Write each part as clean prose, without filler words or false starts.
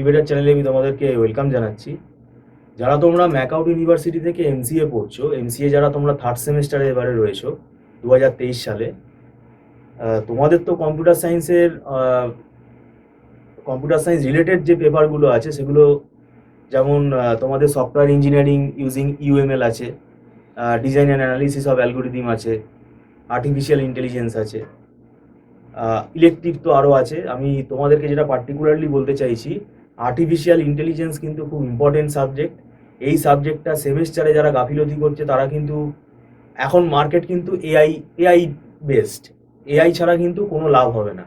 ডিবেটার চ্যানেলে আমি তোমাদেরকে ওয়েলকাম জানাচ্ছি। যারা তোমরা ম্যাকাউট ইউনিভার্সিটি থেকে এমসিএ পড়ছো, এমসিএ যারা তোমরা থার্ড সেমিস্টারে এবারে রয়েছো 2023 সালে, তোমাদের তো কম্পিউটার সায়েন্স রিলেটেড যে পেপারগুলো আছে সেগুলো যেমন তোমাদের সফটওয়্যার ইঞ্জিনিয়ারিং ইউজিং ইউএমএল আছে, design and analysis of algorithm আছে, আর্টিফিশিয়াল ইন্টেলিজেন্স আছে, ইলেকটিভ তো আরও আছে। আমি তোমাদেরকে যেটা পার্টিকুলারলি বলতে চাইছি, আর্টিফিশিয়াল ইন্টেলিজেন্স কিন্তু খুব ইম্পর্টেন্ট সাবজেক্ট। এই সাবজেক্টটা সেমিস্টারে যারা গাফিলতি করছে তারা কিন্তু, এখন মার্কেট কিন্তু এআই বেসড, এআই ছাড়া কিন্তু কোনো লাভ হবে না।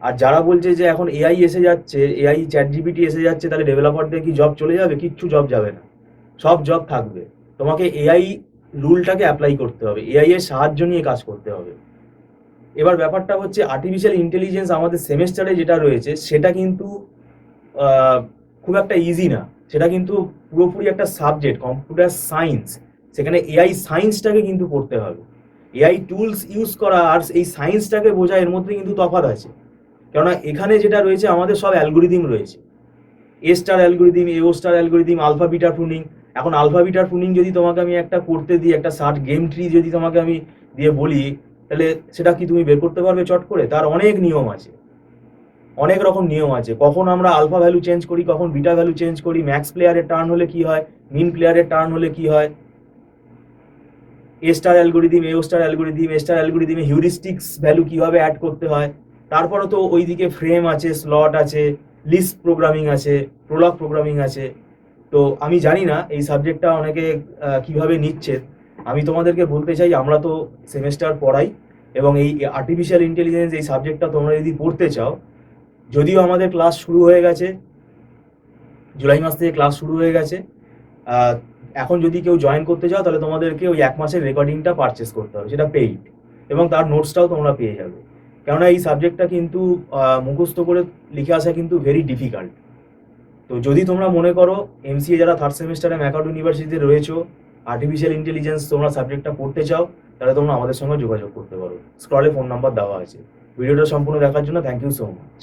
আর যারা বলছে যে এখন এআই এসে যাচ্ছে, এআই চ্যাট জিপিটি এসে যাচ্ছে, তাহলে ডেভেলপারদের কি জব চলে যাবে? কিচ্ছু জব যাবে না, সব জব থাকবে। তোমাকে এআই রুলটাকে অ্যাপ্লাই করতে হবে, এআই এর সাহায্য নিয়ে কাজ করতে হবে। এবার ব্যাপারটা হচ্ছে আর্টিফিশিয়াল ইন্টেলিজেন্স আমাদের সেমেস্টারে যেটা রয়েছে সেটা কিন্তু খুব একটা ইজি না, সেটা কিন্তু পুরোপুরি একটা সাবজেক্ট, কম্পিউটার সায়েন্স। সেখানে এআই সায়েন্সটাকে কিন্তু পড়তে হবে, এআই টুলস ইউজ করা আর এই সায়েন্সটাকে বোঝা, এর মধ্যে কিন্তু তফাৎ আছে। কেননা এখানে যেটা রয়েছে আমাদের সব অ্যালগোরিদম রয়েছে, A star algorithm, AO star algorithm, alpha beta pruning. এখন আলফা বিটা প্রুনিং যদি তোমাকে আমি একটা করতে দিই, একটা সার্চ গেম ট্রি যদি তোমাকে আমি দিয়ে বলি, তাহলে সেটা কি তুমি বের করতে পারবে চট করে? তার অনেক নিয়ম আছে, অনেক রকম নিয়ম আছে। কখন আমরা আলফা ভ্যালু চেঞ্জ করি, কখন বিটা ভ্যালু চেঞ্জ করি, ম্যাক্স প্লেয়ারের টার্ন হলে কি হয়, মিন প্লেয়ারের টার্ন হলে কি হয়, এ star algorithm, AO star algorithm, এ স্টার অ্যালগোরিদমে হিউরিস্টিক্স ভ্যালু কিভাবে অ্যাড করতে হয়। তারপরে তো ওইদিকে ফ্রেম আছে, স্লট আছে, লিস্ট প্রোগ্রামিং আছে, প্রোলগ প্রোগ্রামিং আছে। তো আমি জানি না এই সাবজেক্টটা অনেকে কিভাবে নিচ্ছে। আমি তোমাদেরকে বলতে চাই, আমরা তো সেমেস্টার পড়াই, এবং এই আর্টিফিশিয়াল ইন্টেলিজেন্স এই সাবজেক্টটা তোমরা যদি পড়তে চাও, যদিও আমাদের ক্লাস শুরু হয়ে গেছে, জুলাই মাস থেকে ক্লাস শুরু হয়ে গেছে, এখন যদি কেউ জয়েন করতে চাও তাহলে তোমাদেরকে ওই 1 মাসের রেকর্ডিংটা পারচেস করতে হবে, সেটা পেইড, এবং তার নোটসটাও তোমরা পেয়ে যাবে। কেননা এই সাবজেক্টটা কিন্তু মুখস্থ করে লিখে আসা কিন্তু ভেরি ডিফিকাল্ট। তো যদি তোমরা মনে করো এমসিএ যারা থার্ড সেমিস্টারে ম্যাকাউট ইউনিভার্সিটিতে রয়েছো, আর্টিফিশিয়াল ইন্টেলিজেন্স তোমরা সাবজেক্টটা পড়তে চাও, তাহলে তোমরা আমাদের সঙ্গে যোগাযোগ করতে পারো। স্ক্রলে ফোন নাম্বার দেওয়া আছে। ভিডিওটা সম্পূর্ণ দেখার জন্য থ্যাংক ইউ সো মাচ।